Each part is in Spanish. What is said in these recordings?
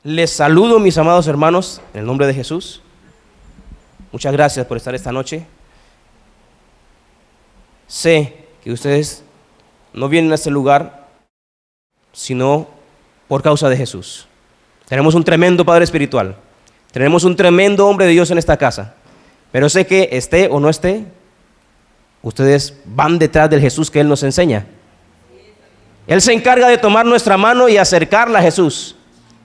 Les saludo, mis amados hermanos, en el nombre de Jesús. Muchas gracias por estar esta noche. Sé que ustedes no vienen a este lugar sino por causa de Jesús. Tenemos un tremendo Padre espiritual. Tenemos un tremendo hombre de Dios en esta casa. Pero sé que esté o no esté, ustedes van detrás del Jesús que Él nos enseña. Él se encarga de tomar nuestra mano y acercarla a Jesús.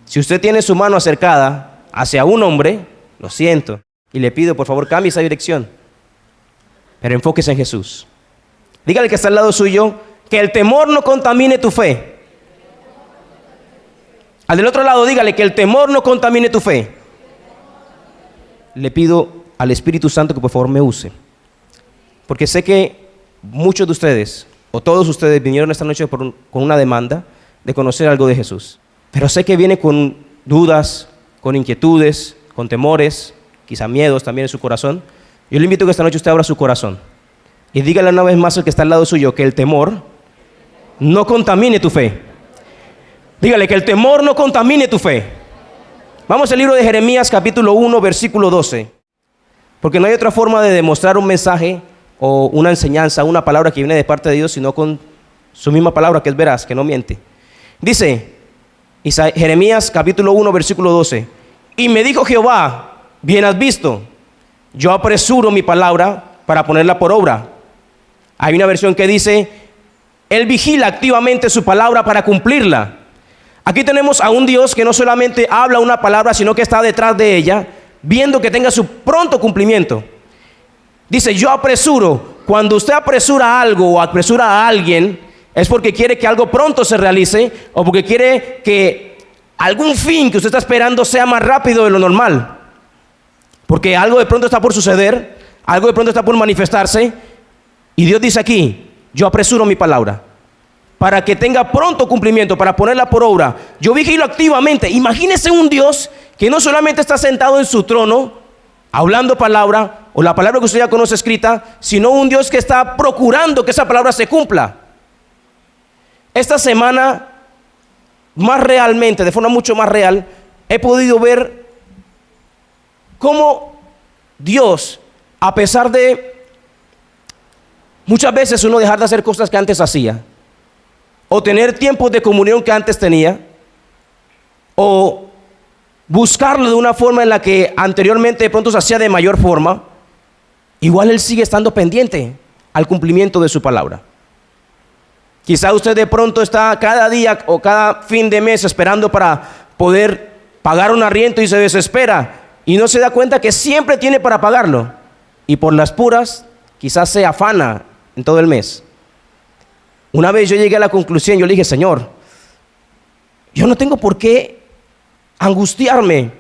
Si usted tiene su mano acercada hacia un hombre, lo siento, y le pido por favor cambie esa dirección, pero enfóquese en Jesús. Dígale que está al lado suyo que el temor no contamine tu fe. Al del otro lado dígale que el temor no contamine tu fe. Le pido al Espíritu Santo que por favor me use, porque sé que muchos de ustedes o todos ustedes vinieron esta noche con una demanda de conocer algo de Jesús. Pero sé que viene con dudas, con inquietudes, con temores, quizá miedos también en su corazón. Yo le invito a que esta noche usted abra su corazón y dígale una vez más al que está al lado suyo que el temor no contamine tu fe. Dígale que el temor no contamine tu fe. Vamos al libro de Jeremías capítulo 1 versículo 12. Porque no hay otra forma de demostrar un mensaje o una enseñanza, una palabra que viene de parte de Dios, sino con su misma palabra que es veraz, que no miente. Dice Jeremías capítulo 1 versículo 12: y me dijo Jehová, bien has visto, yo apresuro mi palabra para ponerla por obra. Hay una versión que dice, Él vigila activamente su palabra para cumplirla. Aquí tenemos a un Dios que no solamente habla una palabra, sino que está detrás de ella, viendo que tenga su pronto cumplimiento. Dice, yo apresuro. Cuando usted apresura algo o apresura a alguien, es porque quiere que algo pronto se realice o porque quiere que algún fin que usted está esperando sea más rápido de lo normal. Porque algo de pronto está por suceder, algo de pronto está por manifestarse, y Dios dice aquí, yo apresuro mi palabra para que tenga pronto cumplimiento, para ponerla por obra. Yo vigilo activamente. Imagínese un Dios que no solamente está sentado en su trono, hablando palabra, o la palabra que usted ya conoce escrita, sino un Dios que está procurando que esa palabra se cumpla. Esta semana, más realmente, de forma mucho más real, he podido ver cómo Dios, a pesar de muchas veces uno dejar de hacer cosas que antes hacía, o tener tiempos de comunión que antes tenía, o buscarlo de una forma en la que anteriormente de pronto se hacía de mayor forma, igual Él sigue estando pendiente al cumplimiento de su palabra. Quizá usted de pronto está cada día o cada fin de mes esperando para poder pagar un arriendo y se desespera y no se da cuenta que siempre tiene para pagarlo, y por las puras quizás se afana en todo el mes. Una vez yo llegué a la conclusión, yo le dije, Señor, yo no tengo por qué angustiarme,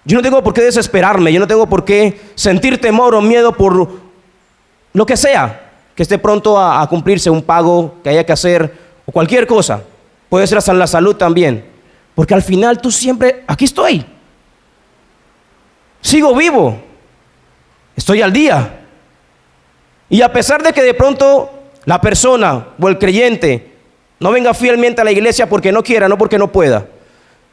yo no tengo por qué desesperarme, yo no tengo por qué sentir temor o miedo por lo que sea que esté pronto a cumplirse, un pago que haya que hacer o cualquier cosa. Puede ser hasta en la salud también, porque al final tú siempre, aquí estoy, sigo vivo, estoy al día. Y a pesar de que de pronto la persona o el creyente no venga fielmente a la iglesia porque no quiera, no porque no pueda,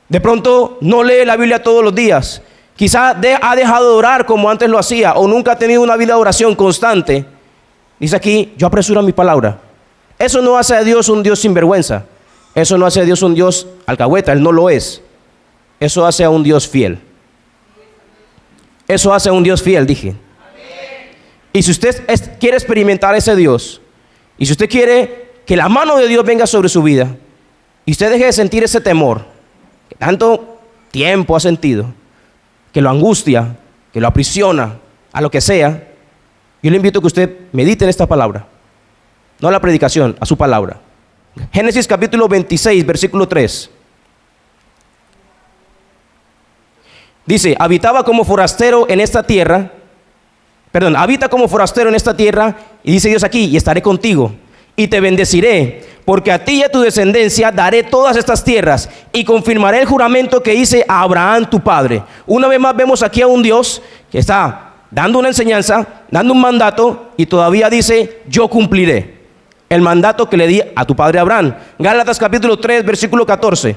de pronto no lee la Biblia todos los días, quizá ha dejado de orar como antes lo hacía, o nunca ha tenido una vida de oración constante, dice aquí, yo apresuro mi palabra. Eso no hace a Dios un Dios sinvergüenza, eso no hace a Dios un Dios alcahueta, Él no lo es. Eso hace a un Dios fiel. Eso hace a un Dios fiel, dije. Y si usted quiere experimentar ese Dios, y si usted quiere que la mano de Dios venga sobre su vida, y usted deje de sentir ese temor que tanto tiempo ha sentido, que lo angustia, que lo aprisiona, a lo que sea, yo le invito a que usted medite en esta palabra, no a la predicación, a su palabra. Génesis capítulo 26, versículo 3. Dice, habita como forastero en esta tierra, y dice Dios aquí, y estaré contigo, y te bendeciré, porque a ti y a tu descendencia daré todas estas tierras, y confirmaré el juramento que hice a Abraham tu padre. Una vez más vemos aquí a un Dios que está dando una enseñanza, dando un mandato, y todavía dice, yo cumpliré el mandato que le di a tu padre Abraham. Gálatas capítulo 3, versículo 14.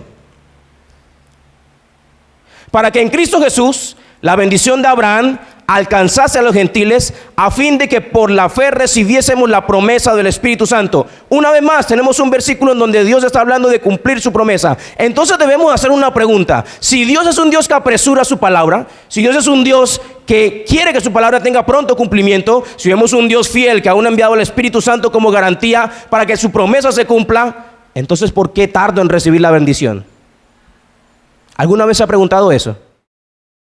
para que en Cristo Jesús la bendición de Abraham alcanzase a los gentiles, a fin de que por la fe recibiésemos la promesa del Espíritu Santo. Una vez más tenemos un versículo en donde Dios está hablando de cumplir su promesa. Entonces debemos hacer una pregunta: si Dios es un Dios que apresura su palabra, si Dios es un Dios que quiere que su palabra tenga pronto cumplimiento, si vemos un Dios fiel que aún ha enviado al Espíritu Santo como garantía para que su promesa se cumpla, entonces ¿por qué tardo en recibir la bendición? ¿Alguna vez se ha preguntado eso?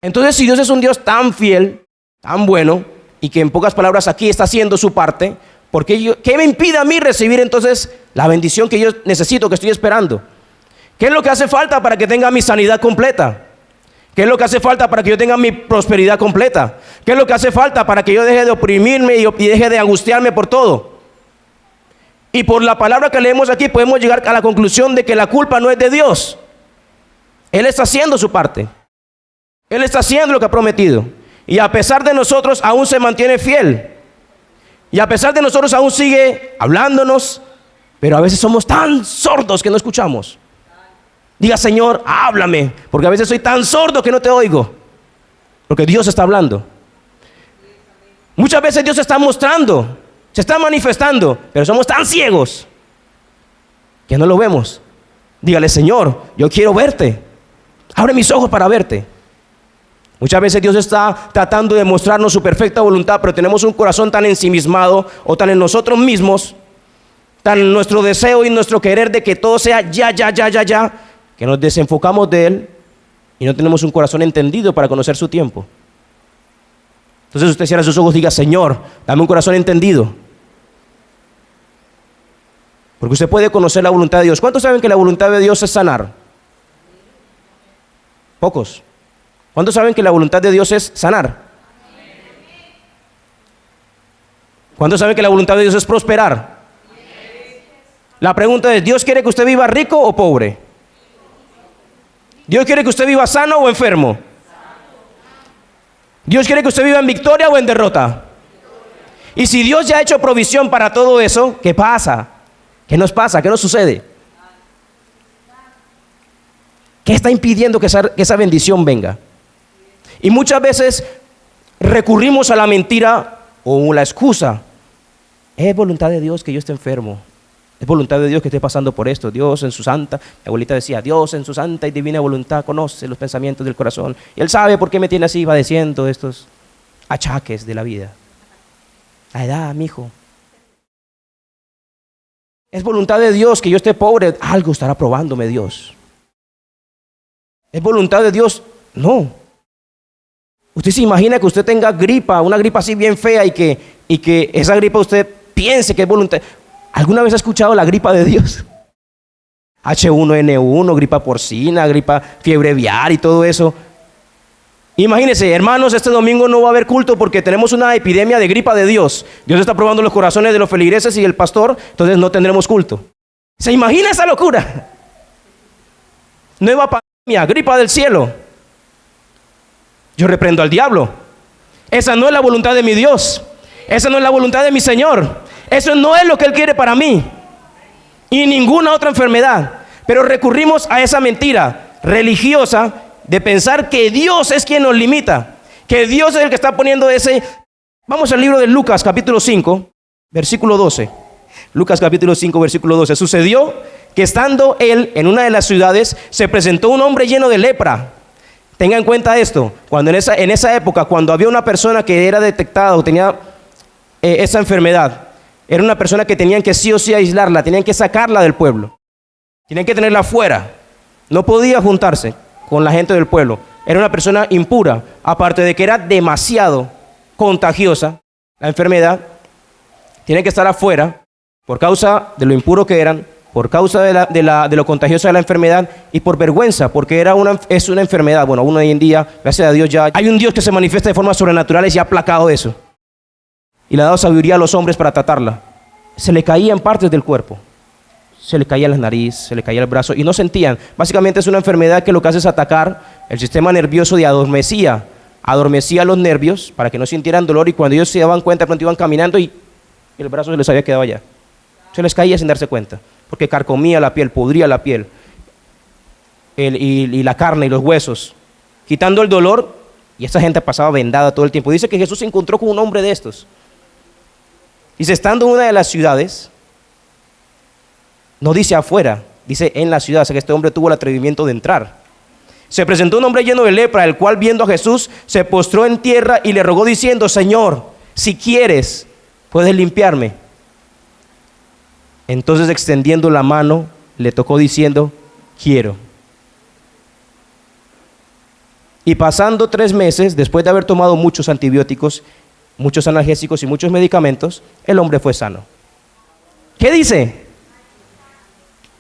Entonces, si Dios es un Dios tan fiel, tan bueno, y que en pocas palabras aquí está haciendo su parte, ¿qué me impide a mí recibir entonces la bendición que yo necesito, que estoy esperando? ¿Qué es lo que hace falta para que tenga mi sanidad completa? ¿Qué es lo que hace falta para que yo tenga mi prosperidad completa? ¿Qué es lo que hace falta para que yo deje de oprimirme y deje de angustiarme por todo? Y por la palabra que leemos aquí podemos llegar a la conclusión de que la culpa no es de Dios. Él está haciendo su parte. Él está haciendo lo que ha prometido. Y a pesar de nosotros aún se mantiene fiel. Y a pesar de nosotros aún sigue hablándonos. Pero a veces somos tan sordos que no escuchamos. Diga: Señor, háblame, porque a veces soy tan sordo que no te oigo. Porque Dios está hablando. Muchas veces Dios se está mostrando, se está manifestando, pero somos tan ciegos que no lo vemos. Dígale: Señor, yo quiero verte. Abre mis ojos para verte. Muchas veces Dios está tratando de mostrarnos su perfecta voluntad, pero tenemos un corazón tan ensimismado o tan en nosotros mismos, tan en nuestro deseo y nuestro querer de que todo sea ya, que nos desenfocamos de Él y no tenemos un corazón entendido para conocer su tiempo. Entonces usted cierra sus ojos y diga: Señor, dame un corazón entendido. Porque usted puede conocer la voluntad de Dios. ¿Cuántos saben que la voluntad de Dios es sanar? Pocos. ¿Cuántos saben que la voluntad de Dios es sanar? ¿Cuántos saben que la voluntad de Dios es prosperar? La pregunta es: ¿Dios quiere que usted viva rico o pobre? ¿Dios quiere que usted viva sano o enfermo? ¿Dios quiere que usted viva en victoria o en derrota? Y si Dios ya ha hecho provisión para todo eso, ¿qué pasa? ¿Qué nos pasa? ¿Qué nos sucede? ¿Qué está impidiendo que esa bendición venga? Y muchas veces recurrimos a la mentira o la excusa. Es voluntad de Dios que yo esté enfermo. Es voluntad de Dios que esté pasando por esto. Dios en su santa, mi abuelita decía, Dios en su santa y divina voluntad conoce los pensamientos del corazón. Y Él sabe por qué me tiene así padeciendo estos achaques de la vida. La edad, mi hijo. Es voluntad de Dios que yo esté pobre. Algo estará probándome Dios. ¿Es voluntad de Dios? No. Usted se imagina que usted tenga gripa, una gripa así bien fea y que esa gripa usted piense que es voluntad. ¿Alguna vez ha escuchado la gripa de Dios? H1N1, gripa porcina, gripa fiebre aviar y todo eso. Imagínense, hermanos, este domingo no va a haber culto porque tenemos una epidemia de gripa de Dios. Dios está probando los corazones de los feligreses y el pastor, entonces no tendremos culto. ¿Se imagina esa locura? Nueva pandemia, gripa del cielo. Yo reprendo al diablo. Esa no es la voluntad de mi Dios. Esa no es la voluntad de mi Señor. Eso no es lo que Él quiere para mí. Y ninguna otra enfermedad. Pero recurrimos a esa mentira religiosa de pensar que Dios es quien nos limita. Que Dios es el que está poniendo ese... Vamos al libro de Lucas capítulo 5, versículo 12. Lucas capítulo 5, versículo 12. Sucedió que estando él en una de las ciudades, se presentó un hombre lleno de lepra. Tenga en cuenta esto, cuando en esa época, cuando había una persona que era detectada o tenía esa enfermedad, era una persona que tenían que sí o sí aislarla, tenían que sacarla del pueblo, tenían que tenerla fuera, no podía juntarse con la gente del pueblo, era una persona impura, aparte de que era demasiado contagiosa, la enfermedad, tienen que estar afuera por causa de lo impuro que eran, por causa de lo contagiosa de la enfermedad y por vergüenza, porque es una enfermedad. Bueno, aún hoy en día, gracias a Dios, ya hay un Dios que se manifiesta de formas sobrenaturales y ha aplacado eso. Y le ha dado sabiduría a los hombres para tratarla. Se le caían partes del cuerpo. Se le caía la nariz, se le caía el brazo y no sentían. Básicamente es una enfermedad que lo que hace es atacar el sistema nervioso y adormecía los nervios para que no sintieran dolor, y cuando ellos se daban cuenta, de pronto iban caminando y el brazo se les había quedado allá. Se les caía sin darse cuenta, porque carcomía la piel, pudría la piel y la carne y los huesos. quitando el dolor, y esta gente pasaba vendada todo el tiempo. Dice que Jesús se encontró con un hombre de estos. Dice, estando en una de las ciudades, no dice afuera, dice en la ciudad, o sea que este hombre tuvo el atrevimiento de entrar. Se presentó un hombre lleno de lepra, el cual viendo a Jesús se postró en tierra y le rogó diciendo, Señor, si quieres, puedes limpiarme. Entonces extendiendo la mano, le tocó diciendo, quiero. Y pasando 3 meses, después de haber tomado muchos antibióticos, muchos analgésicos y muchos medicamentos, el hombre fue sano. ¿Qué dice?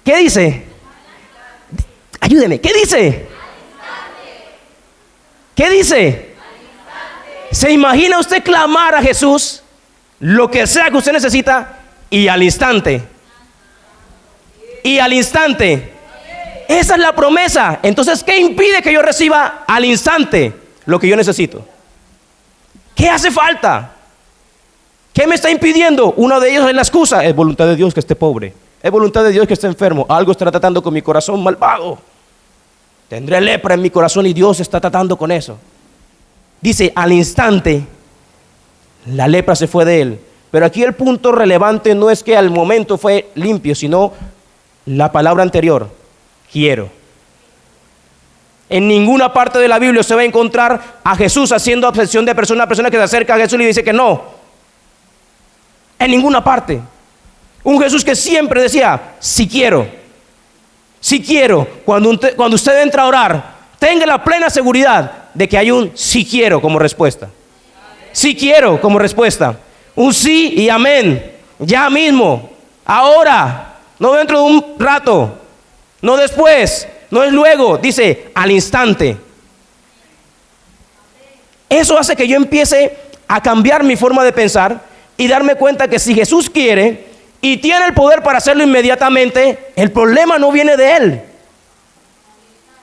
¿Qué dice? Ayúdeme, ¿qué dice? ¿Qué dice? ¿Se imagina usted clamar a Jesús lo que sea que usted necesita y al instante? Y al instante. Esa es la promesa. Entonces, ¿qué impide que yo reciba al instante lo que yo necesito? ¿Qué hace falta? ¿Qué me está impidiendo? Uno de ellos es la excusa. Es voluntad de Dios que esté pobre. Es voluntad de Dios que esté enfermo. Algo estará tratando con mi corazón malvado. Tendré lepra en mi corazón y Dios está tratando con eso. Dice, al instante, la lepra se fue de él. Pero aquí el punto relevante no es que al momento fue limpio, sino la palabra anterior, quiero. En ninguna parte de la Biblia usted va a encontrar a Jesús haciendo acepción de persona a persona que se acerca a Jesús y le dice que no. En ninguna parte. Un Jesús que siempre decía, si quiero. Si quiero. Cuando usted entra a orar, tenga la plena seguridad de que hay un si quiero como respuesta. Si quiero como respuesta. Un sí y amén. Ya mismo. Ahora. No dentro de un rato. No después. No es luego. Dice al instante. Eso hace que yo empiece a cambiar mi forma de pensar y darme cuenta que si Jesús quiere y tiene el poder para hacerlo inmediatamente, el problema no viene de él.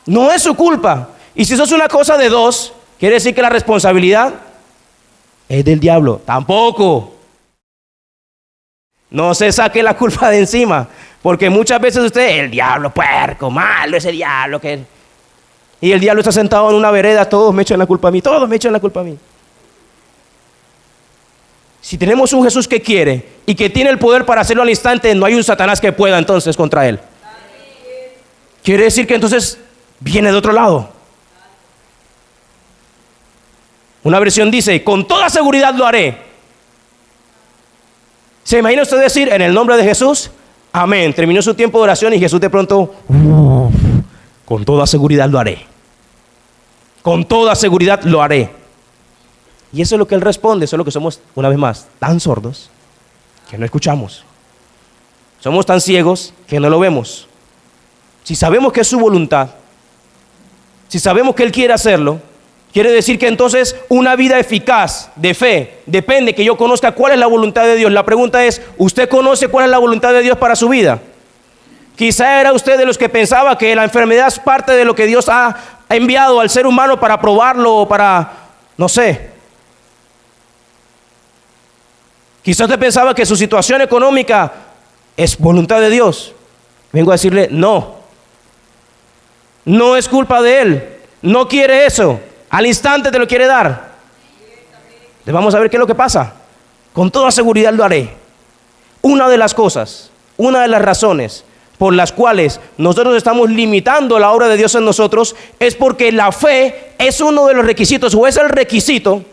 No es su culpa. Y si eso es una cosa de dos, quiere decir que la responsabilidad es del diablo. Tampoco. No se saque la culpa de encima. Porque muchas veces usted, el diablo puerco, malo ese diablo. Y el diablo está sentado en una vereda, todos me echan la culpa a mí, todos me echan la culpa a mí. Si tenemos un Jesús que quiere y que tiene el poder para hacerlo al instante, no hay un Satanás que pueda entonces contra él. Quiere decir que entonces viene de otro lado. Una versión dice, con toda seguridad lo haré. ¿Se imagina usted decir, en el nombre de Jesús, amén? Terminó su tiempo de oración y Jesús de pronto, con toda seguridad lo haré. Con toda seguridad lo haré. Y eso es lo que él responde, eso es lo que somos, una vez más, tan sordos que no escuchamos. Somos tan ciegos que no lo vemos. Si sabemos que es su voluntad, si sabemos que él quiere hacerlo, quiere decir que entonces una vida eficaz de fe depende que yo conozca cuál es la voluntad de Dios. La pregunta es, ¿usted conoce cuál es la voluntad de Dios para su vida? Quizá era usted de los que pensaba que la enfermedad es parte de lo que Dios ha enviado al ser humano para probarlo o para, no sé. Quizás usted pensaba que su situación económica es voluntad de Dios. Vengo a decirle, no. No es culpa de él. No quiere eso. Al instante te lo quiere dar. Entonces vamos a ver qué es lo que pasa. Con toda seguridad lo haré. Una de las cosas, una de las razones por las cuales nosotros estamos limitando la obra de Dios en nosotros es porque la fe es uno de los requisitos o es el requisito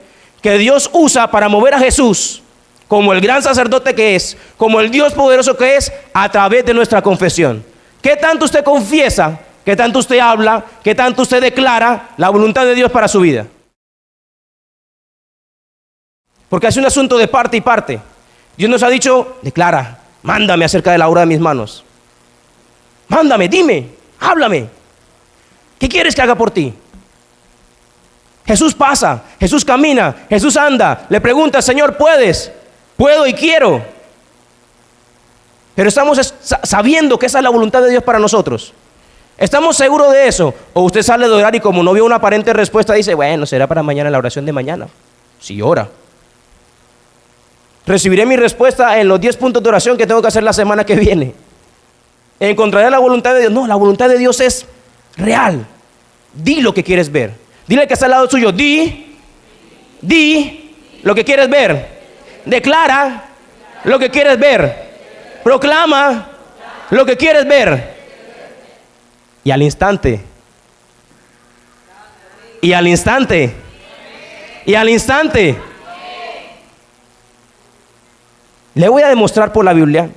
que Dios usa para mover a Jesús como el gran sacerdote que es, como el Dios poderoso que es, a través de nuestra confesión. ¿Qué tanto usted confiesa? ¿Qué tanto usted habla? ¿Qué tanto usted declara la voluntad de Dios para su vida? Porque es un asunto de parte y parte. Dios nos ha dicho, declara, mándame acerca de la obra de mis manos. Mándame, dime, háblame. ¿Qué quieres que haga por ti? Jesús pasa, Jesús camina, Jesús anda. Le pregunta, Señor, ¿puedes? Puedo y quiero. Pero estamos sabiendo que esa es la voluntad de Dios para nosotros. ¿Estamos seguros de eso? O usted sale de orar y como no vio una aparente respuesta dice, bueno, será para mañana la oración de mañana. Sí, ora. Recibiré mi respuesta en los 10 puntos de oración que tengo que hacer la semana que viene. ¿Encontraré la voluntad de Dios? No, la voluntad de Dios es real. Di lo que quieres ver. Dile que está al lado suyo, di lo que quieres ver. Declara lo que quieres ver. Proclama lo que quieres ver. Y al instante. Y al instante. Y al instante. Le voy a demostrar por la Biblia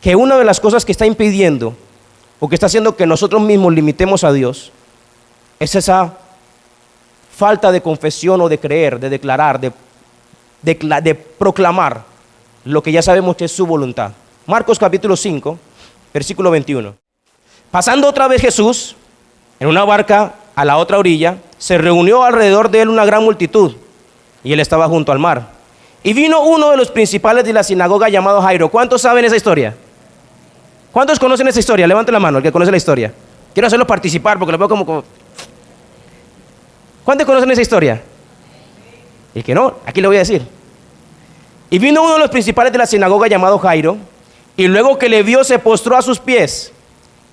que una de las cosas que está impidiendo o que está haciendo que nosotros mismos limitemos a Dios es esa falta de confesión o de creer, de declarar, de proclamar lo que ya sabemos que es su voluntad. Marcos capítulo 5, versículo 21. Pasando otra vez Jesús en una barca a la otra orilla, se reunió alrededor de él una gran multitud y él estaba junto al mar. Y vino uno de los principales de la sinagoga llamado Jairo. ¿Cuántos saben esa historia? ¿Cuántos conocen esa historia? Levante la mano el que conoce la historia. Quiero hacerlo participar porque lo veo como... ¿Cuántos conocen esa historia? El que no, aquí le voy a decir. Y vino uno de los principales de la sinagoga llamado Jairo, y luego que le vio se postró a sus pies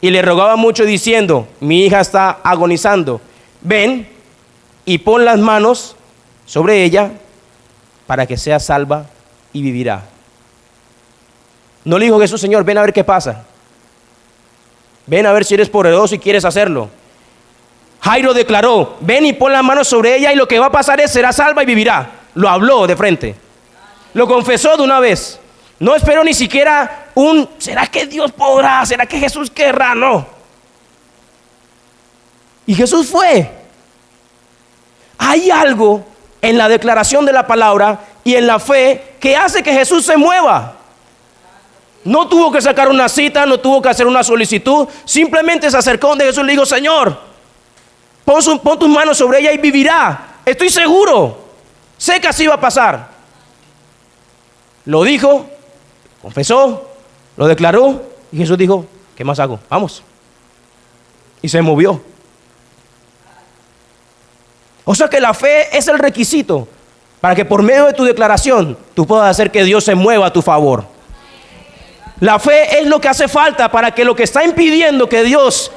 y le rogaba mucho diciendo: mi hija está agonizando, ven y pon las manos sobre ella para que sea salva y vivirá. No le dijo Jesús: Señor, ven a ver qué pasa, ven a ver si eres poderoso y quieres hacerlo. Jairo declaró: ven y pon las manos sobre ella y lo que va a pasar es será salva y vivirá. Lo habló de frente, lo confesó de una vez. No esperó ni siquiera ¿será que Dios podrá? ¿Será que Jesús querrá? No. Y Jesús fue. Hay algo en la declaración de la palabra y en la fe que hace que Jesús se mueva. No tuvo que sacar una cita, no tuvo que hacer una solicitud, simplemente se acercó donde Jesús le dijo: Señor, pon tus manos sobre ella y vivirá. Estoy seguro, sé que así va a pasar. Lo dijo, confesó, lo declaró y Jesús dijo: ¿qué más hago? Vamos. Y se movió. O sea que la fe es el requisito para que por medio de tu declaración tú puedas hacer que Dios se mueva a tu favor. La fe es lo que hace falta para que lo que está impidiendo que Dios,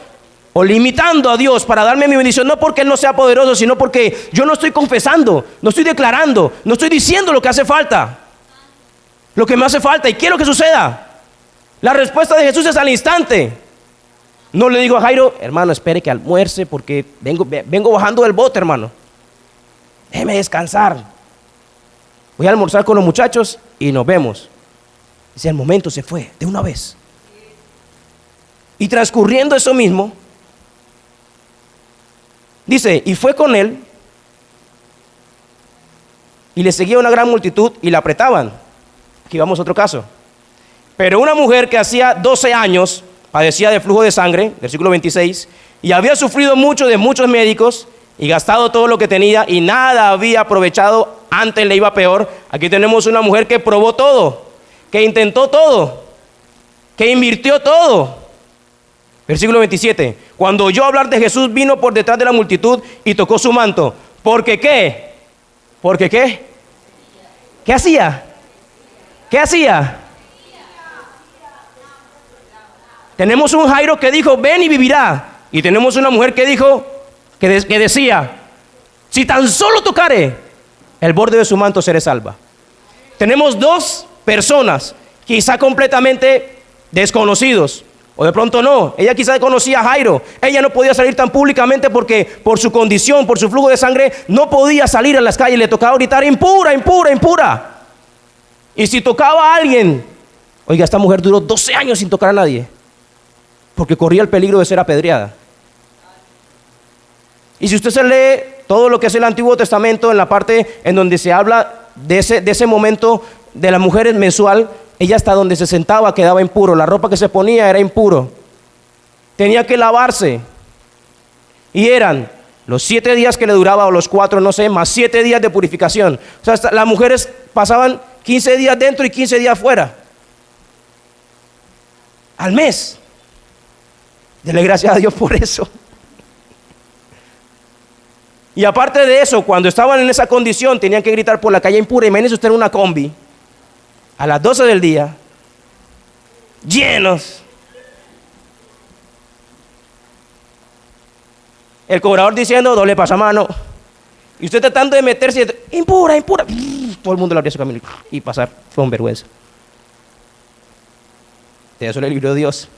o limitando a Dios para darme mi bendición, no porque Él no sea poderoso, sino porque yo no estoy confesando, no estoy declarando, no estoy diciendo lo que hace falta, lo que me hace falta y quiero que suceda. La respuesta de Jesús es al instante. No le digo a Jairo: hermano, espere que almuerce porque vengo bajando del bote, hermano, déjeme descansar, voy a almorzar con los muchachos y nos vemos. Dice, el momento se fue de una vez. Y transcurriendo eso mismo, dice, y fue con él, y le seguía una gran multitud y la apretaban. Aquí vamos a otro caso. Pero una mujer que hacía 12 años padecía de flujo de sangre, versículo 26, y había sufrido mucho de muchos médicos y gastado todo lo que tenía y nada había aprovechado, antes le iba peor. Aquí tenemos una mujer que probó todo, que intentó todo, que invirtió todo. Versículo 27, cuando oyó hablar de Jesús, vino por detrás de la multitud y tocó su manto. ¿Porque qué? ¿Porque qué? ¿Qué hacía? ¿Qué hacía? Tenemos un Jairo que dijo: ven y vivirá. Y tenemos una mujer que dijo, que decía: si tan solo tocare el borde de su manto, seré salva. Tenemos dos personas, quizá completamente desconocidos, o de pronto no. Ella quizá conocía a Jairo. Ella no podía salir tan públicamente porque por su condición, por su flujo de sangre, no podía salir a las calles. Le tocaba gritar: impura, impura, impura. Y si tocaba a alguien, oiga, esta mujer duró 12 años sin tocar a nadie, porque corría el peligro de ser apedreada. Y si usted se lee todo lo que es el Antiguo Testamento, en la parte en donde se habla de ese momento de las mujeres mensual, ella hasta donde se sentaba quedaba impuro, la ropa que se ponía era impuro, tenía que lavarse, y eran los 7 días que le duraba, o los 4, no sé, más 7 días de purificación. O sea, las mujeres pasaban 15 días dentro y 15 días fuera al mes. Dele gracias a Dios por eso. Y aparte de eso, cuando estaban en esa condición, tenían que gritar por la calle impura. Imagínese usted en una combi a las 12 del día, llenos. El cobrador diciendo, doble pasamano. Y usted tratando de meterse, impura, impura. Todo el mundo le abría su camino y pasar. Fue un vergüenza. De eso le libró Dios.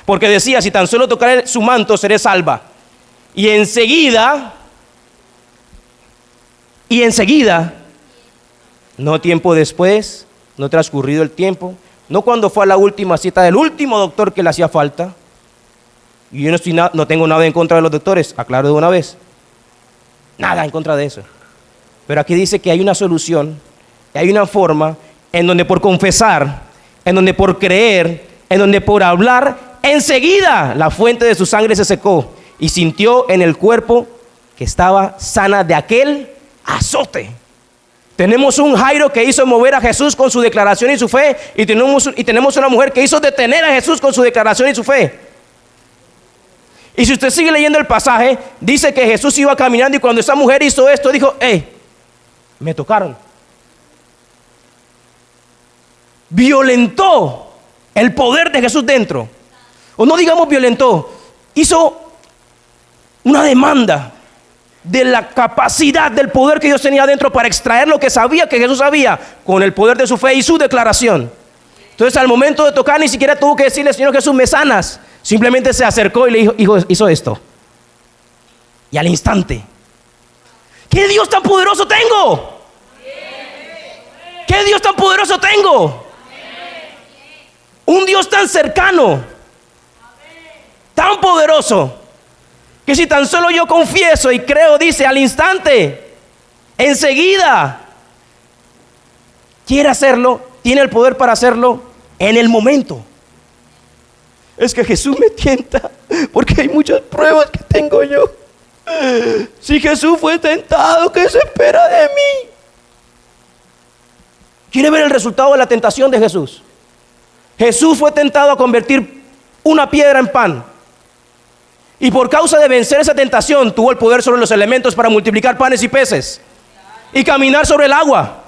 Porque decía, si tan solo tocaré su manto, seré salva. Y enseguida, no tiempo después, no transcurrido el tiempo, no cuando fue a la última cita del último doctor que le hacía falta. Y yo no tengo nada en contra de los doctores, aclaro de una vez. Nada en contra de eso. Pero aquí dice que hay una solución, que hay una forma en donde por confesar, en donde por creer, en donde por hablar, enseguida la fuente de su sangre se secó y sintió en el cuerpo que estaba sana de aquel azote. Tenemos un Jairo que hizo mover a Jesús con su declaración y su fe, y tenemos una mujer que hizo detener a Jesús con su declaración y su fe. Y si usted sigue leyendo el pasaje, dice que Jesús iba caminando y cuando esa mujer hizo esto, dijo, me tocaron. Violentó el poder de Jesús dentro. O no digamos violentó, hizo una demanda de la capacidad del poder que Dios tenía dentro para extraer lo que sabía que Jesús sabía con el poder de su fe y su declaración. Entonces al momento de tocar ni siquiera tuvo que decirle, Señor Jesús, me sanas. Simplemente se acercó y le dijo, hizo esto. Y al instante, ¿qué Dios tan poderoso tengo? ¿Qué Dios tan poderoso tengo? Un Dios tan cercano, tan poderoso, que si tan solo yo confieso y creo, dice, al instante, enseguida, quiere hacerlo, tiene el poder para hacerlo en el momento. Es que Jesús me tienta porque hay muchas pruebas que tengo yo. Si Jesús fue tentado, ¿qué se espera de mí? ¿Quiere ver el resultado de la tentación de Jesús? Jesús fue tentado a convertir una piedra en pan. Y por causa de vencer esa tentación, tuvo el poder sobre los elementos para multiplicar panes y peces. Y caminar sobre el agua.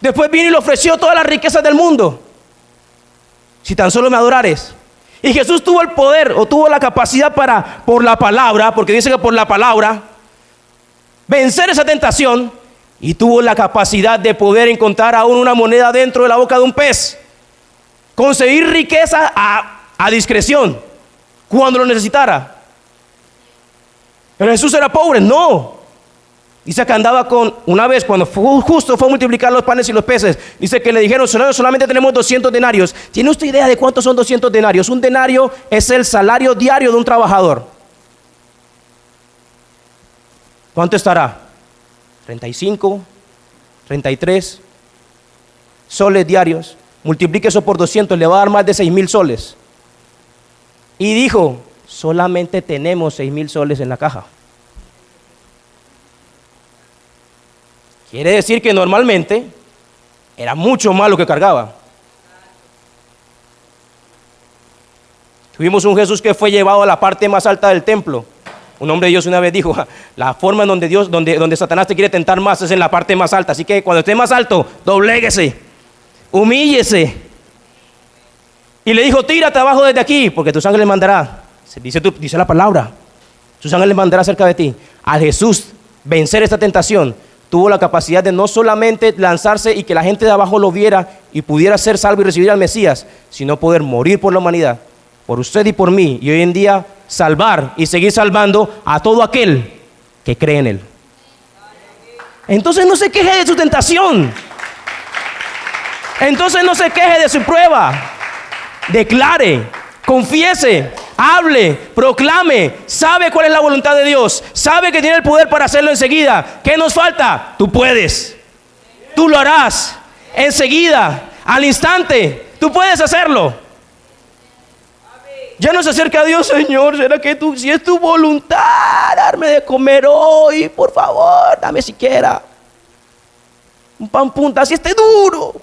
Después vino y le ofreció todas las riquezas del mundo. Si tan solo me adorares. Y Jesús tuvo el poder o tuvo la capacidad para, por la palabra, porque dice que por la palabra, vencer esa tentación. Y tuvo la capacidad de poder encontrar aún una moneda dentro de la boca de un pez. Conseguir riqueza a discreción, cuando lo necesitara. Pero Jesús era pobre, no. Dice que andaba con, una vez cuando justo fue a multiplicar los panes y los peces, dice que le dijeron, solamente tenemos 200 denarios. ¿Tiene usted idea de cuántos son 200 denarios? Un denario es el salario diario de un trabajador. ¿Cuánto estará? 35, 33 soles diarios. Multiplique eso por 200, le va a dar más de 6,000 soles. Y dijo, solamente tenemos 6,000 soles en la caja. Quiere decir que normalmente era mucho más lo que cargaba. Tuvimos un Jesús que fue llevado a la parte más alta del templo. Un hombre de Dios una vez dijo, la forma en donde Satanás te quiere tentar más es en la parte más alta. Así que cuando esté más alto, dobléguese, humíllese. Y le dijo, tírate abajo desde aquí, porque tus ángeles mandará. Dice la palabra, tus ángeles mandará cerca de ti. Al Jesús vencer esta tentación, tuvo la capacidad de no solamente lanzarse y que la gente de abajo lo viera y pudiera ser salvo y recibir al Mesías, sino poder morir por la humanidad, por usted y por mí, y hoy en día salvar y seguir salvando a todo aquel que cree en Él. Entonces no se queje de su tentación. Entonces no se queje de su prueba. Declare, confiese, hable, proclame, sabe cuál es la voluntad de Dios, sabe que tiene el poder para hacerlo enseguida. ¿Qué nos falta? Tú puedes, tú lo harás enseguida, al instante, tú puedes hacerlo. Ya no se acerca a Dios, Señor, ¿será que tú, si es tu voluntad, darme de comer hoy, por favor, dame siquiera un pan punta, así esté duro,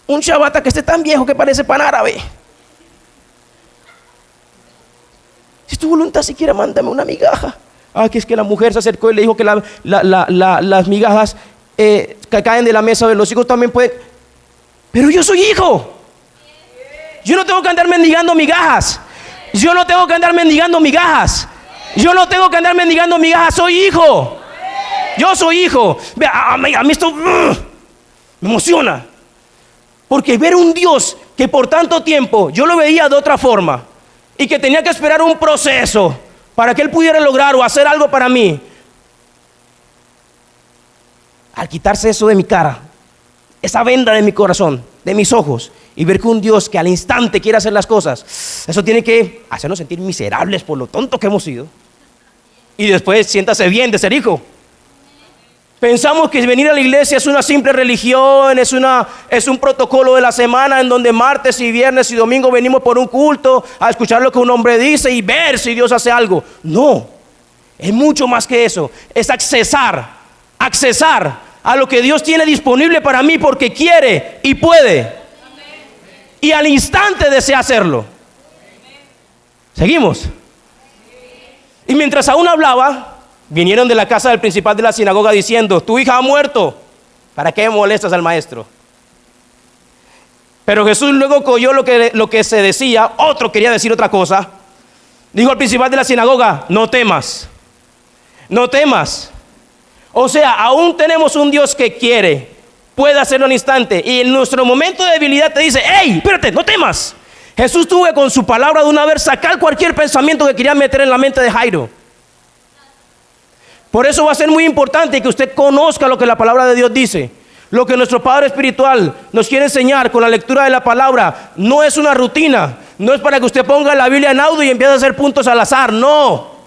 un chabata que esté tan viejo que parece pan árabe? Si es tu voluntad, siquiera mándame una migaja. Que es que la mujer se acercó y le dijo que las migajas que caen de la mesa de los hijos también pueden. Pero yo soy hijo. Yo no tengo que andar mendigando migajas. Yo no tengo que andar mendigando migajas. Yo no tengo que andar mendigando migajas. Soy hijo. Yo soy hijo. Vea, a mí esto me emociona. Porque ver un Dios que por tanto tiempo yo lo veía de otra forma y que tenía que esperar un proceso para que Él pudiera lograr o hacer algo para mí. Al quitarse eso de mi cara, esa venda de mi corazón, de mis ojos, y ver que un Dios que al instante quiere hacer las cosas, eso tiene que hacernos sentir miserables por lo tonto que hemos sido. Y después siéntase bien de ser hijo. Pensamos que venir a la iglesia es una simple religión, es un protocolo de la semana en donde martes y viernes y domingo venimos por un culto a escuchar lo que un hombre dice y ver si Dios hace algo. No, es mucho más que eso. Es accesar a lo que Dios tiene disponible para mí porque quiere y puede. Y al instante desea hacerlo. ¿Seguimos? Y mientras aún hablaba, vinieron de la casa del principal de la sinagoga diciendo: tu hija ha muerto, ¿para qué molestas al maestro? Pero Jesús luego oyó lo que se decía. Otro quería decir otra cosa. Dijo al principal de la sinagoga: no temas, no temas. O sea, aún tenemos un Dios que quiere, puede hacerlo en un instante, y en nuestro momento de debilidad te dice: hey, espérate, no temas. Jesús tuvo que con su palabra de una vez sacar cualquier pensamiento que quería meter en la mente de Jairo. Por eso va a ser muy importante que usted conozca lo que la palabra de Dios dice. Lo que nuestro Padre Espiritual nos quiere enseñar con la lectura de la palabra no es una rutina. No es para que usted ponga la Biblia en audio y empiece a hacer puntos al azar. No.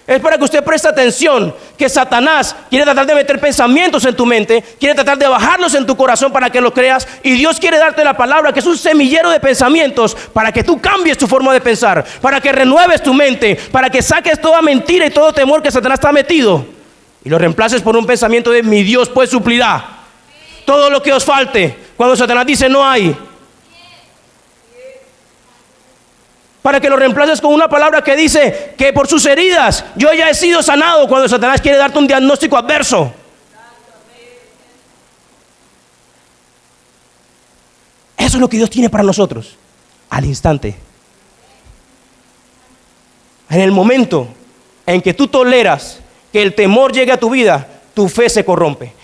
Es para que usted preste atención que Satanás quiere tratar de meter pensamientos en tu mente, quiere tratar de bajarlos en tu corazón para que lo creas, y Dios quiere darte la palabra que es un semillero de pensamientos para que tú cambies tu forma de pensar, para que renueves tu mente, para que saques toda mentira y todo temor que Satanás está metido y lo reemplaces por un pensamiento de: mi Dios pues suplirá todo lo que os falte. Cuando Satanás dice no hay, para que lo reemplaces con una palabra que dice que por sus heridas yo ya he sido sanado, cuando Satanás quiere darte un diagnóstico adverso. Eso es lo que Dios tiene para nosotros al instante. En el momento en que tú toleras que el temor llegue a tu vida, tu fe se corrompe.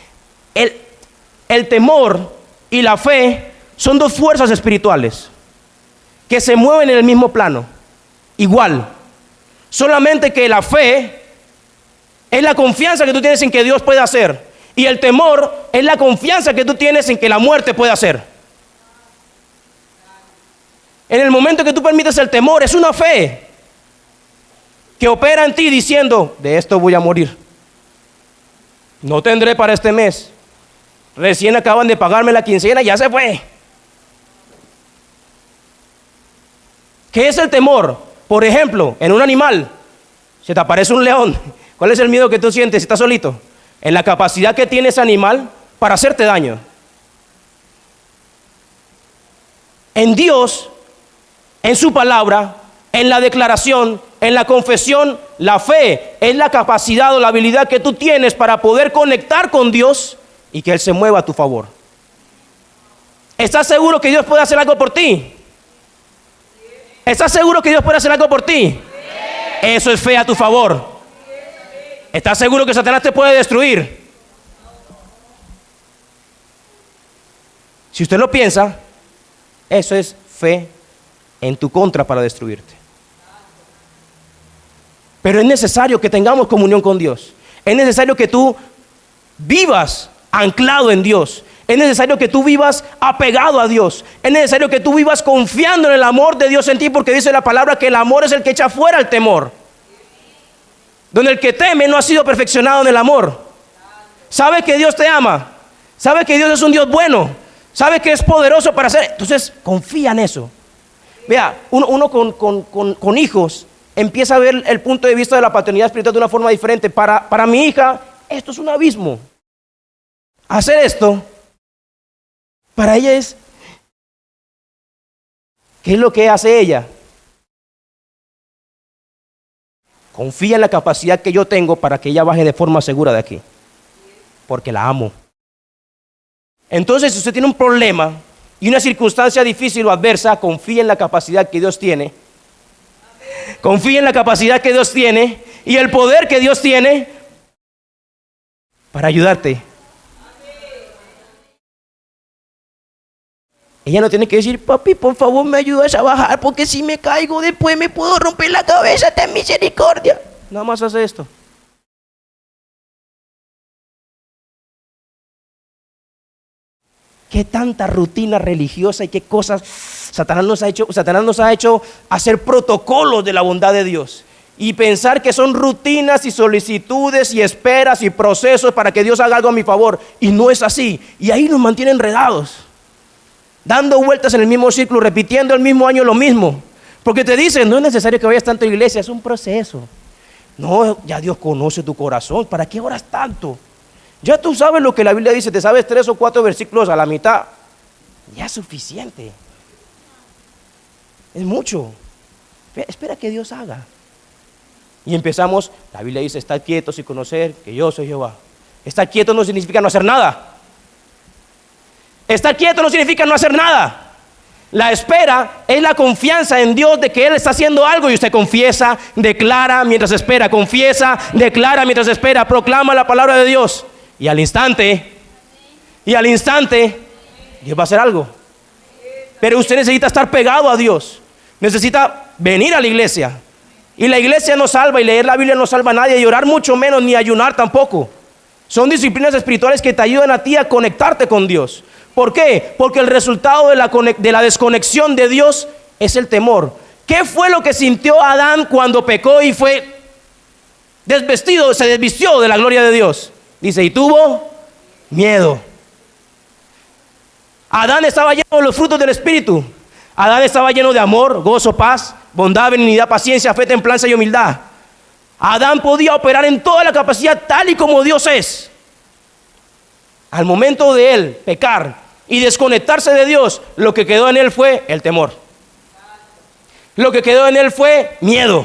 El temor y la fe son dos fuerzas espirituales que se mueven en el mismo plano, igual. Solamente que la fe es la confianza que tú tienes en que Dios puede hacer, y el temor es la confianza que tú tienes en que la muerte puede hacer. En el momento que tú permites el temor, es una fe que opera en ti diciendo: de esto voy a morir, no tendré para este mes, recién acaban de pagarme la quincena y ya se fue. ¿Qué es el temor? Por ejemplo, en un animal, se te aparece un león. ¿Cuál es el miedo que tú sientes si estás solito? En la capacidad que tiene ese animal para hacerte daño. En Dios, en su palabra, en la declaración, en la confesión, la fe es la capacidad o la habilidad que tú tienes para poder conectar con Dios y que Él se mueva a tu favor. ¿Estás seguro que Dios puede hacer algo por ti? ¿Estás seguro que Dios puede hacer algo por ti? Eso es fe a tu favor. ¿Estás seguro que Satanás te puede destruir? Si usted lo piensa, eso es fe en tu contra para destruirte. Pero es necesario que tengamos comunión con Dios. Es necesario que tú vivas anclado en Dios. Es necesario que tú vivas apegado a Dios. Es necesario que tú vivas confiando en el amor de Dios en ti, porque dice la palabra que el amor es el que echa fuera el temor. Donde el que teme no ha sido perfeccionado en el amor. Sabe que Dios te ama. Sabe que Dios es un Dios bueno. Sabe que es poderoso para hacer. Entonces confía en eso. Vea, uno con hijos empieza a ver el punto de vista de la paternidad espiritual de una forma diferente. Para mi hija, esto es un abismo. Hacer esto para ella es, ¿qué es lo que hace ella? Confía en la capacidad que yo tengo para que ella baje de forma segura de aquí, porque la amo. Entonces, si usted tiene un problema y una circunstancia difícil o adversa, confía en la capacidad que Dios tiene. Confía en la capacidad que Dios tiene y el poder que Dios tiene para ayudarte. Ella no tiene que decir, papi, por favor me ayudas a bajar, porque si me caigo después me puedo romper la cabeza, ten misericordia. Nada más hace esto. Qué tanta rutina religiosa y qué cosas Satanás nos ha hecho hacer protocolos de la bondad de Dios y pensar que son rutinas y solicitudes y esperas y procesos para que Dios haga algo a mi favor, y no es así, y ahí nos mantiene enredados, dando vueltas en el mismo círculo, repitiendo el mismo año lo mismo, porque te dicen, no es necesario que vayas tanto a la iglesia, es un proceso. No, ya Dios conoce tu corazón, ¿para qué oras tanto? Ya tú sabes lo que la Biblia dice, te sabes 3 o 4 versículos a la mitad, ya es suficiente, es mucho. Espera que Dios haga. Y empezamos, la Biblia dice, estar quietos y conocer que yo soy Jehová. Estar quieto no significa no hacer nada. Estar quieto no significa no hacer nada. La espera es la confianza en Dios de que Él está haciendo algo, y usted confiesa, declara mientras espera, confiesa, declara mientras espera, proclama la palabra de Dios, y al instante, Dios va a hacer algo. Pero usted necesita estar pegado a Dios, necesita venir a la iglesia, y la iglesia no salva, y leer la Biblia no salva a nadie, y orar mucho menos, ni ayunar tampoco. Son disciplinas espirituales que te ayudan a ti a conectarte con Dios. ¿Por qué? Porque el resultado de la desconexión de Dios es el temor. ¿Qué fue lo que sintió Adán cuando pecó y fue desvestido, se desvistió de la gloria de Dios? Dice, y tuvo miedo. Adán estaba lleno de los frutos del Espíritu. Adán estaba lleno de amor, gozo, paz, bondad, benignidad, paciencia, fe, templanza y humildad. Adán podía operar en toda la capacidad tal y como Dios es. Al momento de él pecar y desconectarse de Dios, lo que quedó en él fue el temor. Lo que quedó en él fue miedo.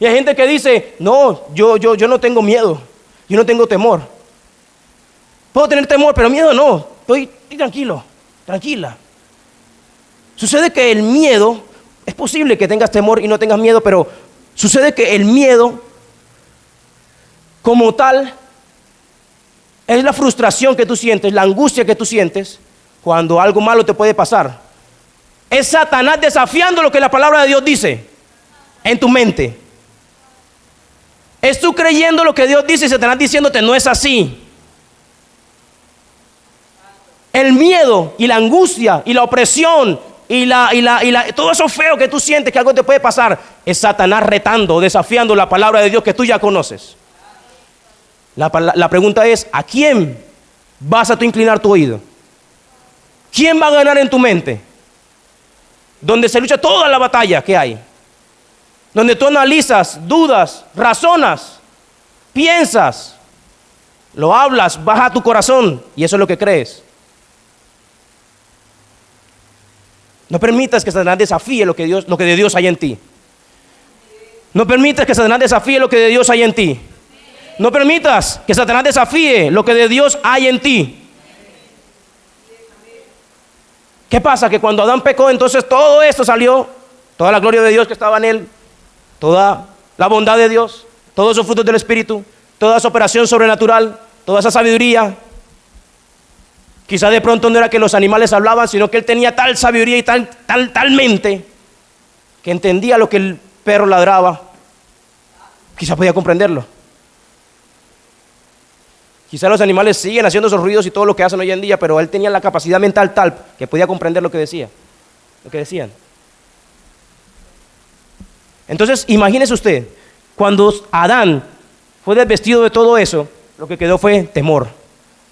Y hay gente que dice, no, yo no tengo miedo, yo no tengo temor. Puedo tener temor, pero miedo no, estoy tranquilo, tranquila. Sucede que el miedo, es posible que tengas temor y no tengas miedo, pero sucede que el miedo como tal es la frustración que tú sientes, la angustia que tú sientes cuando algo malo te puede pasar. Es Satanás desafiando lo que la palabra de Dios dice en tu mente. Es tú creyendo lo que Dios dice y Satanás diciéndote no es así. El miedo y la angustia y la opresión y todo eso feo que tú sientes que algo te puede pasar, es Satanás retando, desafiando la palabra de Dios que tú ya conoces. La pregunta es, ¿a quién vas a tú inclinar tu oído? ¿Quién va a ganar en tu mente? Donde se lucha toda la batalla que hay. Donde tú analizas, dudas, razonas, piensas, lo hablas, baja tu corazón y eso es lo que crees. No permitas que Satanás desafíe lo que de Dios hay en ti. No permitas que Satanás desafíe lo que de Dios hay en ti. No permitas que Satanás desafíe lo que de Dios hay en ti. ¿Qué pasa? Que cuando Adán pecó, entonces todo esto salió, toda la gloria de Dios que estaba en él, toda la bondad de Dios, todos esos frutos del Espíritu, toda esa operación sobrenatural, toda esa sabiduría. Quizá de pronto no era que los animales hablaban, sino que él tenía tal sabiduría y tal mente que entendía lo que el perro ladraba. Quizá podía comprenderlo. Quizá los animales siguen haciendo esos ruidos y todo lo que hacen hoy en día, pero él tenía la capacidad mental tal que podía comprender lo que decían. Entonces, imagínese usted, cuando Adán fue desvestido de todo eso, lo que quedó fue temor,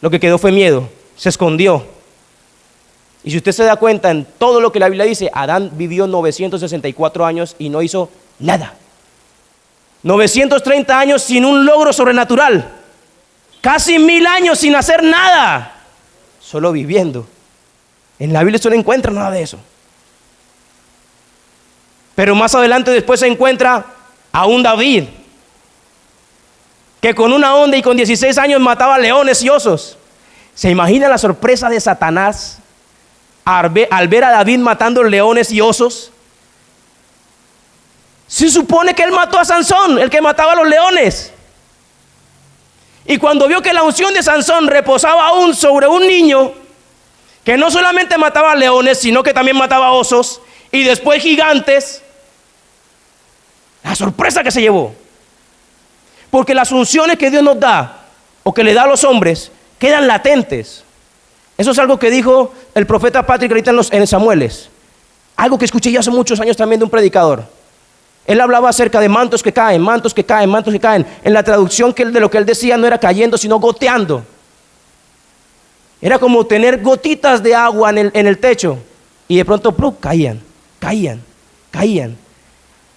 lo que quedó fue miedo, se escondió. Y si usted se da cuenta en todo lo que la Biblia dice, Adán vivió 964 años y no hizo nada. 930 años sin un logro sobrenatural. Casi 1000 años sin hacer nada, solo viviendo. En la Biblia usted no encuentra nada de eso. Pero más adelante después se encuentra a un David, que con una onda y con 16 años mataba leones y osos. ¿Se imagina la sorpresa de Satanás al ver a David matando leones y osos? Se supone que él mató a Sansón, el que mataba a los leones. Y cuando vio que la unción de Sansón reposaba aún sobre un niño que no solamente mataba leones, sino que también mataba osos y después gigantes, la sorpresa que se llevó. Porque las unciones que Dios nos da o que le da a los hombres quedan latentes. Eso es algo que dijo el profeta Patrick ahorita en Samueles. Algo que escuché ya hace muchos años también de un predicador. Él hablaba acerca de mantos que caen, mantos que caen, mantos que caen. En la traducción de lo que él decía no era cayendo, sino goteando. Era como tener gotitas de agua en el techo. Y de pronto caían.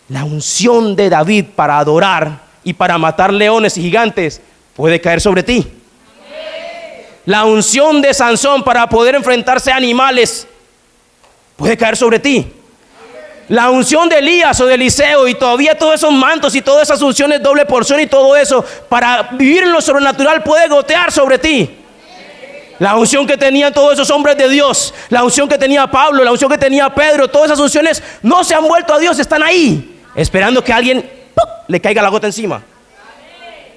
La unción de David para adorar y para matar leones y gigantes puede caer sobre ti. La unción de Sansón para poder enfrentarse a animales puede caer sobre ti. La unción de Elías o de Eliseo y todavía todos esos mantos y todas esas unciones doble porción y todo eso para vivir en lo sobrenatural puede gotear sobre ti. La unción que tenían todos esos hombres de Dios, la unción que tenía Pablo, la unción que tenía Pedro, todas esas unciones no se han vuelto a Dios, están ahí, esperando que alguien ¡pum!, le caiga la gota encima.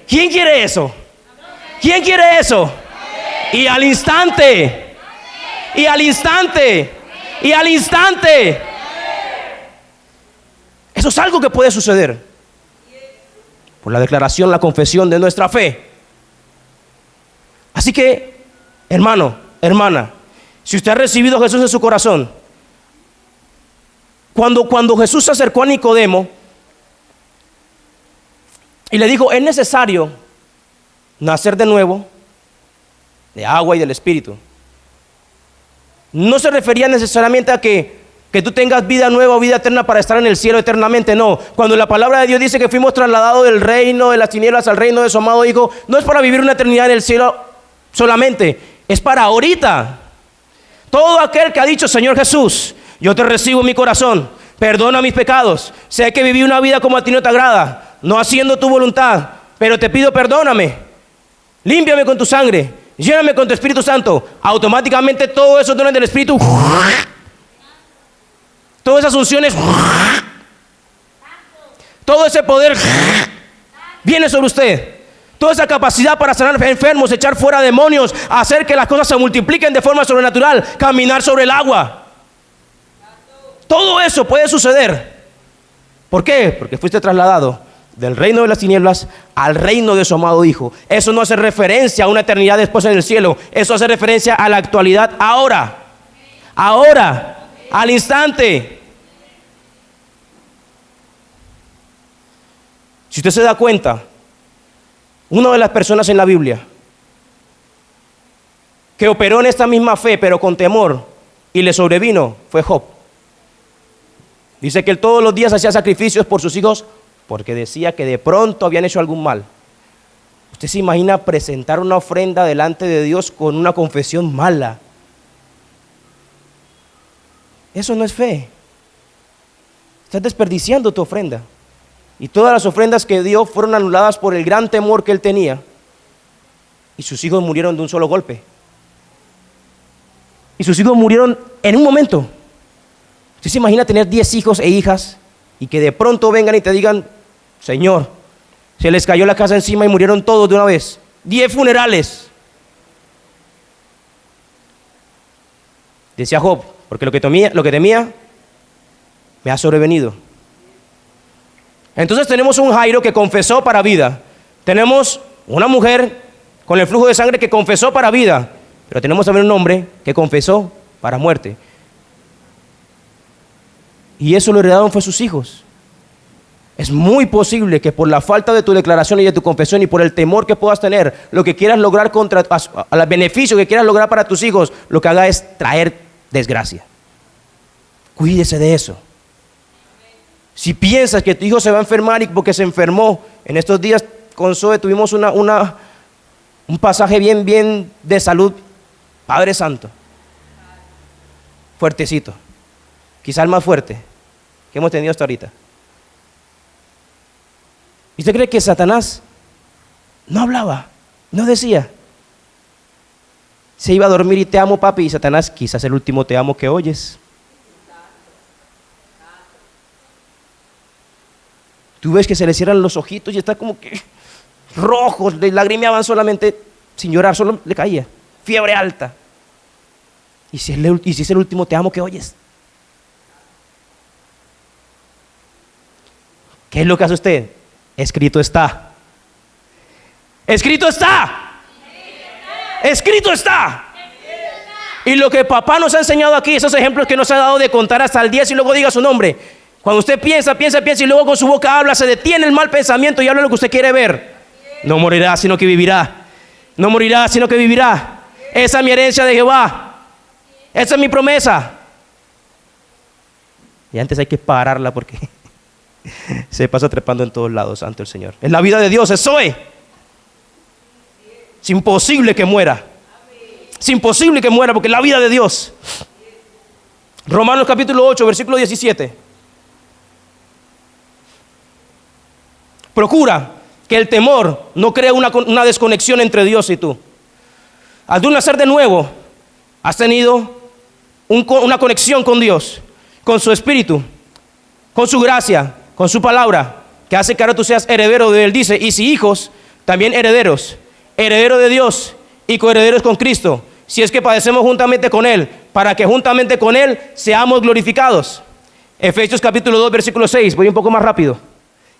¿Quién quiere eso? ¿Quién quiere eso? Y al instante, y al instante, y al instante. Eso es algo que puede suceder por la declaración, la confesión de nuestra fe. Así que, hermano, hermana, si usted ha recibido a Jesús en su corazón, cuando Jesús se acercó a Nicodemo y le dijo, es necesario nacer de nuevo de agua y del Espíritu, no se refería necesariamente a que tú tengas vida nueva o vida eterna para estar en el cielo eternamente, no. Cuando la palabra de Dios dice que fuimos trasladados del reino de las tinieblas al reino de su amado Hijo, no es para vivir una eternidad en el cielo solamente, es para ahorita. Todo aquel que ha dicho, Señor Jesús, yo te recibo en mi corazón, perdona mis pecados, sé que viví una vida como a ti no te agrada, no haciendo tu voluntad, pero te pido perdóname, límpiame con tu sangre, lléname con tu Espíritu Santo. Automáticamente todo eso dones del Espíritu, todas esas unciones, todo ese poder viene sobre usted. Toda esa capacidad para sanar enfermos, echar fuera demonios, hacer que las cosas se multipliquen de forma sobrenatural, caminar sobre el agua. Todo eso puede suceder. ¿Por qué? Porque fuiste trasladado del reino de las tinieblas al reino de su amado Hijo. Eso no hace referencia a una eternidad después en el cielo. Eso hace referencia a la actualidad ahora. Ahora, al instante. Si usted se da cuenta, una de las personas en la Biblia que operó en esta misma fe, pero con temor, y le sobrevino, fue Job. Dice que él todos los días hacía sacrificios por sus hijos porque decía que de pronto habían hecho algún mal. ¿Usted se imagina presentar una ofrenda delante de Dios con una confesión mala? Eso no es fe. Estás desperdiciando tu ofrenda. Y todas las ofrendas que dio fueron anuladas por el gran temor que él tenía. Y sus hijos murieron de un solo golpe. Y sus hijos murieron en un momento. ¿Usted se imagina tener 10 hijos e hijas y que de pronto vengan y te digan, Señor, se les cayó la casa encima y murieron todos de una vez? 10 funerales. Decía Job, porque lo que temía me ha sobrevenido. Entonces tenemos un Jairo que confesó para vida. Tenemos una mujer con el flujo de sangre que confesó para vida. Pero tenemos también un hombre que confesó para muerte. Y eso lo heredaron fue sus hijos. Es muy posible que por la falta de tu declaración y de tu confesión y por el temor que puedas tener, lo que quieras lograr al beneficio que quieras lograr para tus hijos, lo que haga es traer desgracia. Cuídese de eso. Si piensas que tu hijo se va a enfermar y porque se enfermó, en estos días con Zoe tuvimos un pasaje bien de salud, Padre Santo, fuertecito, quizá el más fuerte que hemos tenido hasta ahorita. ¿Y usted cree que Satanás no hablaba, no decía? se iba a dormir y te amo, papi, y Satanás, quizás el último te amo que oyes. Tú ves que se le cierran los ojitos y está como que rojos, le lagrimeaban solamente, sin llorar, solo le caía, fiebre alta. ¿Y si es el último te amo que oyes? ¿Qué es lo que hace usted? Escrito está. Escrito está. Escrito está. Y lo que papá nos ha enseñado aquí, esos ejemplos que nos ha dado de contar hasta el 10 y luego diga su nombre. Cuando usted piensa y luego con su boca habla, se detiene el mal pensamiento y habla lo que usted quiere ver. No morirá, sino que vivirá. No morirá, sino que vivirá. Esa es mi herencia de Jehová. Esa es mi promesa. Y antes hay que pararla porque se pasa trepando en todos lados ante el Señor. En la vida de Dios es Zoe. Es imposible que muera. Es imposible que muera porque es la vida de Dios. Romanos capítulo 8, versículo 17. Procura que el temor no cree una desconexión entre Dios y tú. Al tú nacer de nuevo, has tenido una conexión con Dios, con su Espíritu, con su gracia, con su palabra, que hace que ahora tú seas heredero de Él. Dice, y si hijos, también herederos, heredero de Dios y coherederos con Cristo, si es que padecemos juntamente con Él, para que juntamente con Él seamos glorificados. Efesios capítulo 2, versículo 6, voy un poco más rápido.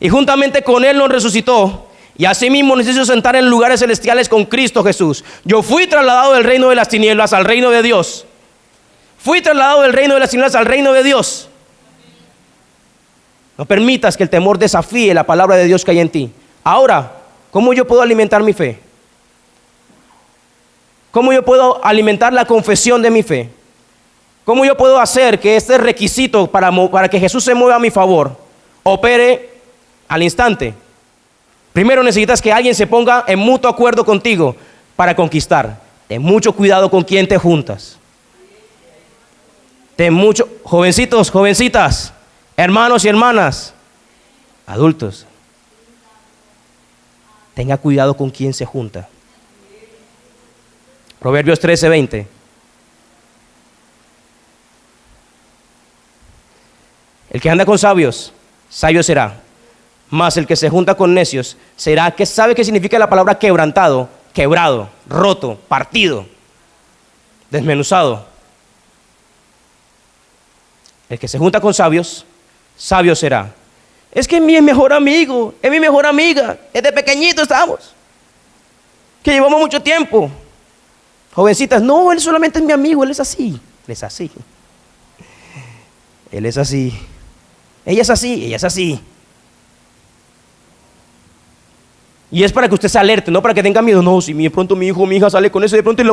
Y juntamente con Él nos resucitó, y asimismo nos hizo sentar en lugares celestiales con Cristo Jesús. Yo fui trasladado del reino de las tinieblas al reino de Dios. Fui trasladado del reino de las tinieblas al reino de Dios. No permitas que el temor desafíe la palabra de Dios que hay en ti. Ahora, ¿cómo yo puedo alimentar mi fe? ¿Cómo yo puedo alimentar la confesión de mi fe? ¿Cómo yo puedo hacer que este requisito para que Jesús se mueva a mi favor opere al instante? Primero necesitas que alguien se ponga en mutuo acuerdo contigo para conquistar. Ten mucho cuidado con quién te juntas. Ten mucho, jovencitos, jovencitas, hermanos y hermanas, adultos, tenga cuidado con quién se junta. Proverbios 13:20. El que anda con sabios, sabio será. Mas el que se junta con necios será, que sabe qué significa la palabra quebrantado, quebrado, roto, partido, desmenuzado. El que se junta con sabios, sabio será. Es que es mi mejor amigo, es mi mejor amiga, desde pequeñito estamos, que llevamos mucho tiempo. Jovencitas, no, él solamente es mi amigo, él es así, él es así. Él es así, ella es así, ella es así. Y es para que usted se alerte, no para que tenga miedo. No, si de pronto mi hijo o mi hija sale con eso, de pronto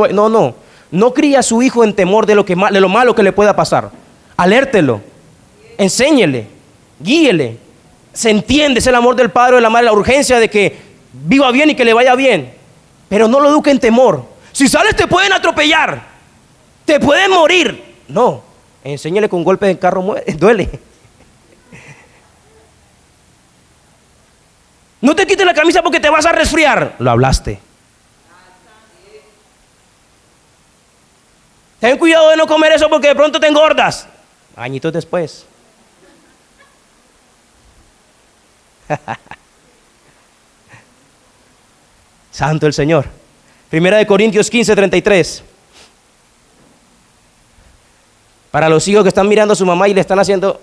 no cría a su hijo en temor de lo malo que le pueda pasar. Alértelo, enséñele, guíele. Se entiende, es el amor del padre o de la madre, la urgencia de que viva bien y que le vaya bien. Pero no lo eduque en temor. Si sales te pueden atropellar, te pueden morir. No, enséñele con golpes de carro, duele. No te quites la camisa porque te vas a resfriar. Lo hablaste. Ten cuidado de no comer eso porque de pronto te engordas. Añitos después. Santo el Señor. Primera de Corintios 15:33. Para los hijos que están mirando a su mamá y le están haciendo,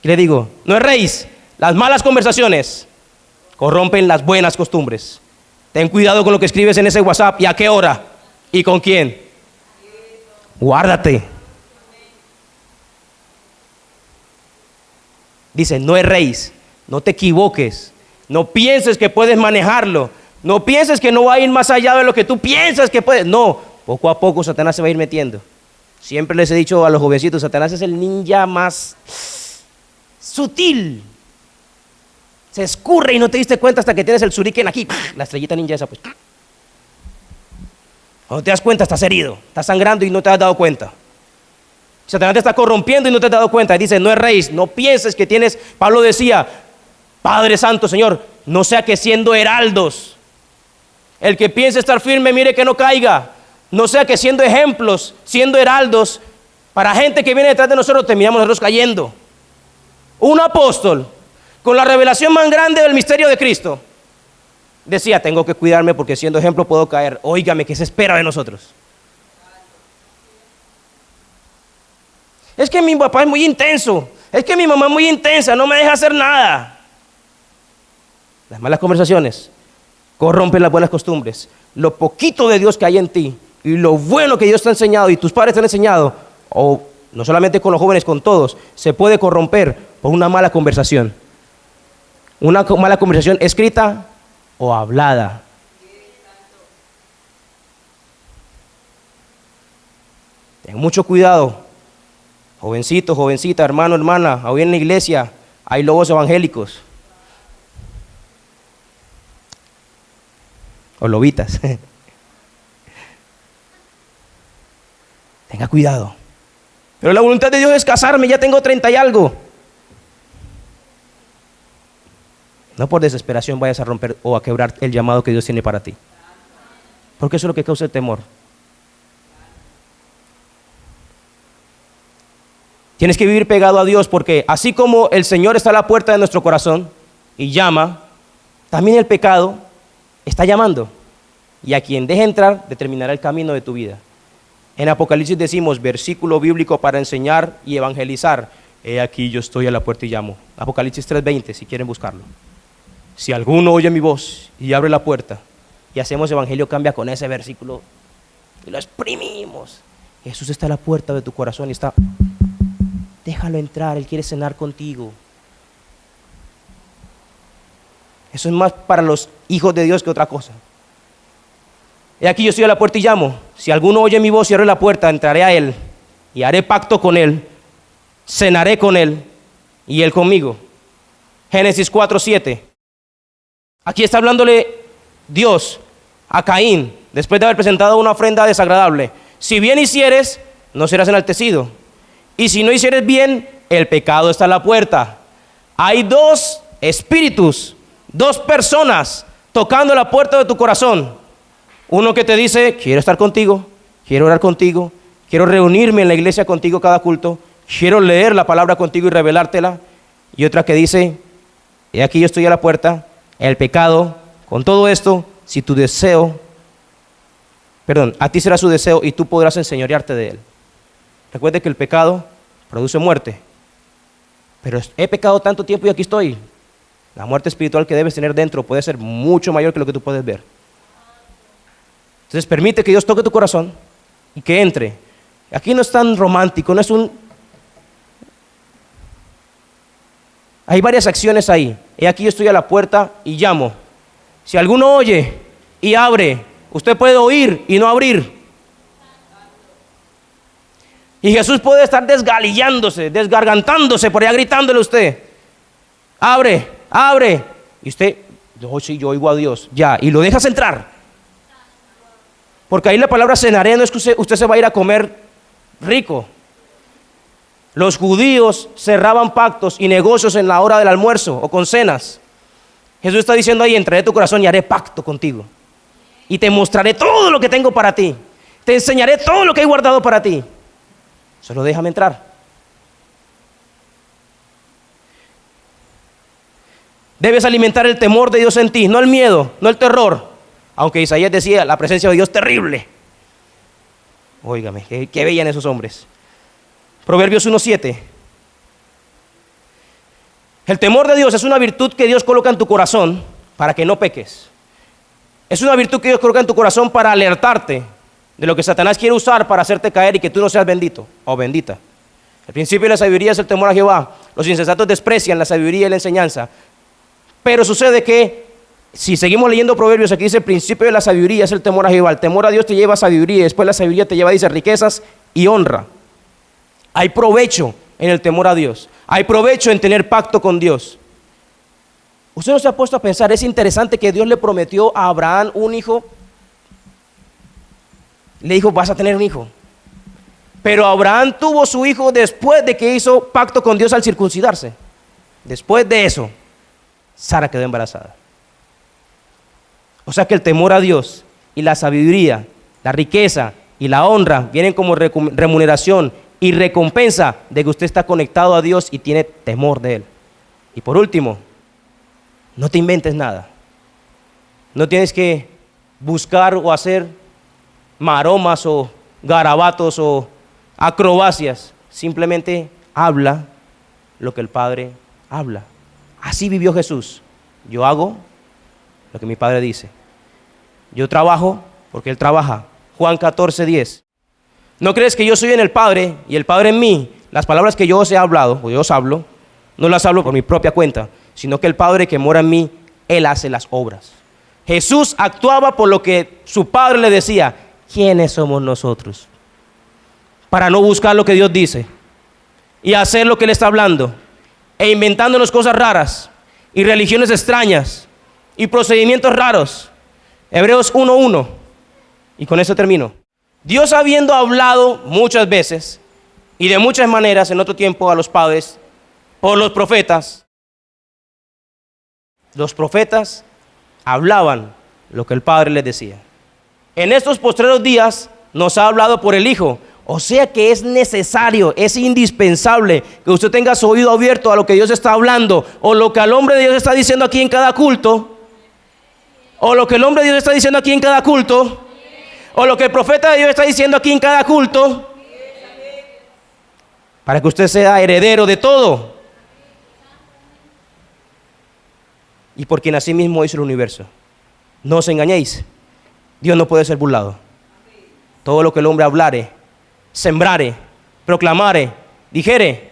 ¿qué le digo? No erréis. Las malas conversaciones corrompen las buenas costumbres. Ten cuidado con lo que escribes en ese WhatsApp y a qué hora y con quién. Guárdate. Dice, no erréis, no te equivoques, no pienses que puedes manejarlo, no pienses que no va a ir más allá de lo que tú piensas que puedes. No, poco a poco Satanás se va a ir metiendo. Siempre les he dicho a los jovencitos, Satanás es el ninja más sutil. Se escurre y no te diste cuenta hasta que tienes el shuriken aquí, la estrellita ninja esa, pues. Cuando te das cuenta estás herido, estás sangrando y no te has dado cuenta. Satanás te está corrompiendo y no te has dado cuenta. Dice, no erréis, no pienses que tienes. Pablo decía, Padre Santo, Señor, no sea que siendo heraldos, el que piense estar firme, mire que no caiga. No sea que siendo ejemplos, siendo heraldos, para gente que viene detrás de nosotros, terminamos nosotros cayendo. Un apóstol, con la revelación más grande del misterio de Cristo, decía, tengo que cuidarme porque siendo ejemplo puedo caer. Óigame, ¿qué se espera de nosotros? Es que mi papá es muy intenso, es que mi mamá es muy intensa, no me deja hacer nada. Las malas conversaciones corrompen las buenas costumbres. Lo poquito de Dios que hay en ti y lo bueno que Dios te ha enseñado y tus padres te han enseñado, o no solamente con los jóvenes, con todos, se puede corromper por una mala conversación. Una mala conversación escrita o hablada. Ten mucho cuidado, jovencito, jovencita, hermano, hermana. Hoy en la iglesia hay lobos evangélicos o lobitas. Tenga cuidado. Pero la voluntad de Dios es casarme, ya tengo 30 y algo. No por desesperación vayas a romper o a quebrar el llamado que Dios tiene para ti. Porque eso es lo que causa el temor. Tienes que vivir pegado a Dios, porque así como el Señor está a la puerta de nuestro corazón y llama, también el pecado está llamando. Y a quien deje entrar determinará el camino de tu vida. En Apocalipsis decimos, versículo bíblico para enseñar y evangelizar. He aquí yo estoy a la puerta y llamo. Apocalipsis 3:20, si quieren buscarlo. Si alguno oye mi voz y abre la puerta, y hacemos evangelio, cambia con ese versículo y lo exprimimos. Jesús está a la puerta de tu corazón y está, déjalo entrar, Él quiere cenar contigo. Eso es más para los hijos de Dios que otra cosa. He aquí yo estoy a la puerta y llamo. Si alguno oye mi voz y abre la puerta, entraré a Él y haré pacto con Él, cenaré con Él y Él conmigo. Génesis 4:7. Aquí está hablándole Dios a Caín, después de haber presentado una ofrenda desagradable. Si bien hicieres, no serás enaltecido. Y si no hicieres bien, el pecado está a la puerta. Hay dos espíritus, dos personas tocando la puerta de tu corazón. Uno que te dice, quiero estar contigo, quiero orar contigo, quiero reunirme en la iglesia contigo cada culto, quiero leer la palabra contigo y revelártela. Y otra que dice, he aquí yo estoy a la puerta, el pecado, con todo esto, si tu deseo, a ti será su deseo y tú podrás enseñorearte de él. Recuerde que el pecado produce muerte, pero he pecado tanto tiempo y aquí estoy. La muerte espiritual que debes tener dentro puede ser mucho mayor que lo que tú puedes ver. Entonces permite que Dios toque tu corazón y que entre. Aquí no es tan romántico, no es un... Hay varias acciones ahí. He aquí yo estoy a la puerta y llamo. Si alguno oye y abre, usted puede oír y no abrir. Y Jesús puede estar desgalillándose, desgargantándose por allá gritándole a usted. Abre, abre. Y usted, sí, yo oigo a Dios. Ya, y lo dejas entrar. Porque ahí la palabra cenaré no es que usted se va a ir a comer rico. Los judíos cerraban pactos y negocios en la hora del almuerzo o con cenas. Jesús está diciendo ahí, entraré a tu corazón y haré pacto contigo. Y te mostraré todo lo que tengo para ti. Te enseñaré todo lo que he guardado para ti. Solo déjame entrar. Debes alimentar el temor de Dios en ti, no el miedo, no el terror. Aunque Isaías decía, la presencia de Dios terrible. Óigame, qué veían esos hombres. Proverbios 1:7. El temor de Dios es una virtud que Dios coloca en tu corazón para que no peques. Es una virtud que Dios coloca en tu corazón para alertarte de lo que Satanás quiere usar para hacerte caer y que tú no seas bendito o bendita. El principio de la sabiduría es el temor a Jehová. Los insensatos desprecian la sabiduría y la enseñanza. Pero sucede que si seguimos leyendo Proverbios, aquí dice el principio de la sabiduría es el temor a Jehová. El temor a Dios te lleva a sabiduría y después la sabiduría te lleva, dice, riquezas y honra. Hay provecho en el temor a Dios. Hay provecho en tener pacto con Dios. Usted no se ha puesto a pensar, es interesante que Dios le prometió a Abraham un hijo. Le dijo, vas a tener un hijo. Pero Abraham tuvo su hijo después de que hizo pacto con Dios al circuncidarse. Después de eso, Sara quedó embarazada. O sea que el temor a Dios y la sabiduría, la riqueza y la honra vienen como remuneración y recompensa de que usted está conectado a Dios y tiene temor de Él. Y por último, no te inventes nada. No tienes que buscar o hacer maromas o garabatos o acrobacias. Simplemente habla lo que el Padre habla. Así vivió Jesús. Yo hago lo que mi Padre dice. Yo trabajo porque Él trabaja. Juan 14:10. ¿No crees que yo soy en el Padre y el Padre en mí? Las palabras que yo os he hablado, o yo os hablo, no las hablo por mi propia cuenta, sino que el Padre que mora en mí, Él hace las obras. Jesús actuaba por lo que su Padre le decía. ¿Quiénes somos nosotros para no buscar lo que Dios dice y hacer lo que Él está hablando e inventándonos cosas raras y religiones extrañas y procedimientos raros? Hebreos 1:1, y con eso termino. Dios, habiendo hablado muchas veces y de muchas maneras en otro tiempo a los padres por los profetas hablaban lo que el Padre les decía. En estos postreros días nos ha hablado por el Hijo. O sea que es necesario, es indispensable que usted tenga su oído abierto a lo que Dios está hablando, o lo que el hombre de Dios está diciendo aquí en cada culto, o lo que el hombre de Dios está diciendo aquí en cada culto, o lo que el profeta de Dios está diciendo aquí en cada culto, para que usted sea heredero de todo, y por quien así mismo hizo el universo. No os engañéis, Dios no puede ser burlado. Todo lo que el hombre hablare, sembrare, proclamare, dijere,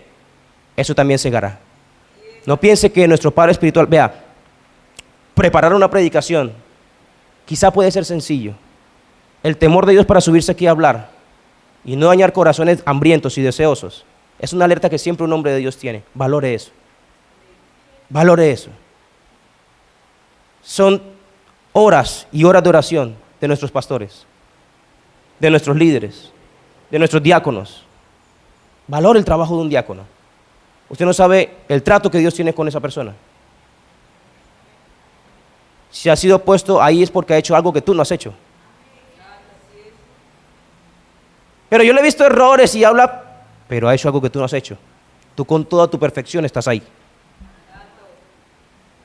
eso también segará. No piense que nuestro Padre Espiritual, vea, preparar una predicación quizá puede ser sencillo. El temor de Dios para subirse aquí a hablar y no dañar corazones hambrientos y deseosos es una alerta que siempre un hombre de Dios tiene. Valore eso. Valore eso. Son horas y horas de oración de nuestros pastores, de nuestros líderes, de nuestros diáconos. Valore el trabajo de un diácono. Usted no sabe el trato que Dios tiene con esa persona. Si ha sido puesto ahí es porque ha hecho algo que tú no has hecho. Pero yo le he visto errores y habla, pero ha hecho algo que tú no has hecho. Tú con toda tu perfección estás ahí.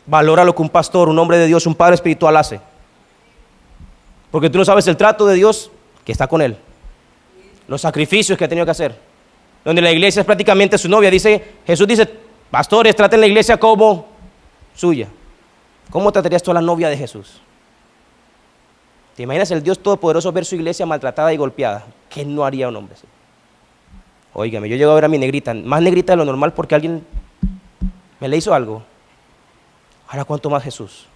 Valora lo que un pastor, un hombre de Dios, un padre espiritual hace. Porque tú no sabes el trato de Dios que está con él. Los sacrificios que ha tenido que hacer. Donde la iglesia es prácticamente su novia. Jesús dice, pastores, traten la iglesia como suya. ¿Cómo tratarías tú a la novia de Jesús? ¿Te imaginas el Dios Todopoderoso ver su iglesia maltratada y golpeada? ¿Qué no haría un hombre así? Óigame, yo llego a ver a mi negrita, más negrita de lo normal porque alguien me le hizo algo. Ahora, ¿cuánto más Jesús?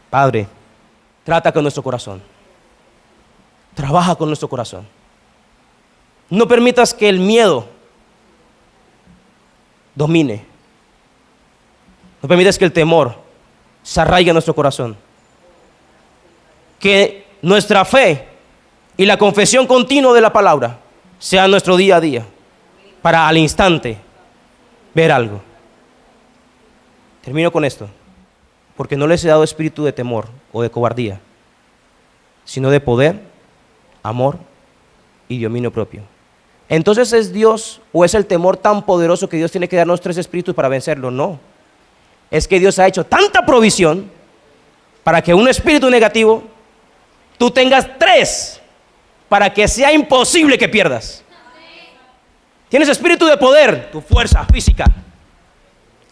Padre, trata con nuestro corazón. Trabaja con nuestro corazón. No permitas que el miedo domine. No permitas que el temor se arraigue en nuestro corazón. Que nuestra fe y la confesión continua de la palabra sea nuestro día a día, para al instante ver algo. Termino con esto, porque no les he dado espíritu de temor o de cobardía, sino de poder, amor y dominio propio. Entonces, ¿es Dios o es el temor tan poderoso que Dios tiene que darnos 3 espíritus para vencerlo? No. Es que Dios ha hecho tanta provisión para que un espíritu negativo tú tengas 3 para que sea imposible que pierdas. Tienes espíritu de poder, tu fuerza física.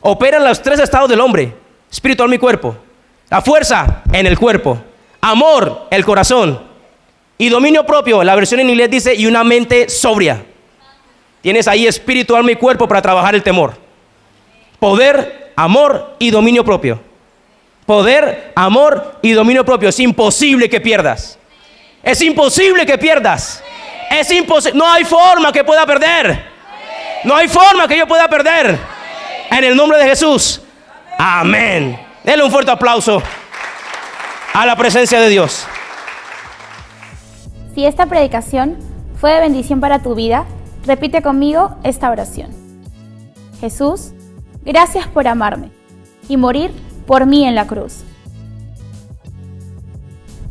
Operan los 3 estados del hombre: espíritu, alma y cuerpo. La fuerza en el cuerpo, amor, el corazón, y dominio propio. La versión en inglés dice, y una mente sobria. Tienes ahí espíritu, alma y cuerpo para trabajar el temor. Poder, amor y dominio propio. Poder, amor y dominio propio. Es imposible que pierdas. Es imposible que pierdas. Es imposible. No hay forma que pueda perder. No hay forma que yo pueda perder. En el nombre de Jesús. Amén. Denle un fuerte aplauso a la presencia de Dios. Si esta predicación fue de bendición para tu vida, repite conmigo esta oración. Jesús, gracias por amarme y morir por mí en la cruz.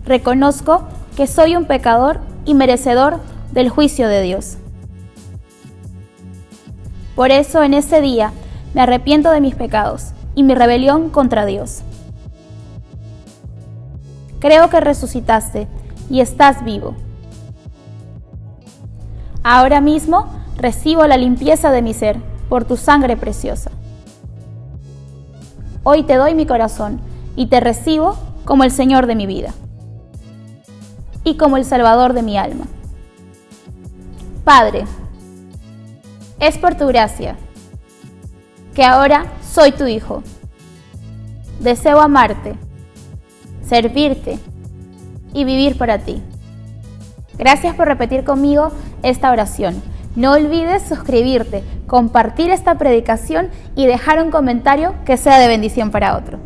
Reconozco que soy un pecador y merecedor del juicio de Dios. Por eso en ese día me arrepiento de mis pecados y mi rebelión contra Dios. Creo que resucitaste y estás vivo. Ahora mismo recibo la limpieza de mi ser por tu sangre preciosa. Hoy te doy mi corazón y te recibo como el Señor de mi vida y como el Salvador de mi alma. Padre, es por tu gracia que ahora soy tu hijo. Deseo amarte, servirte y vivir para ti. Gracias por repetir conmigo esta oración. No olvides suscribirte, compartir esta predicación y dejar un comentario que sea de bendición para otro.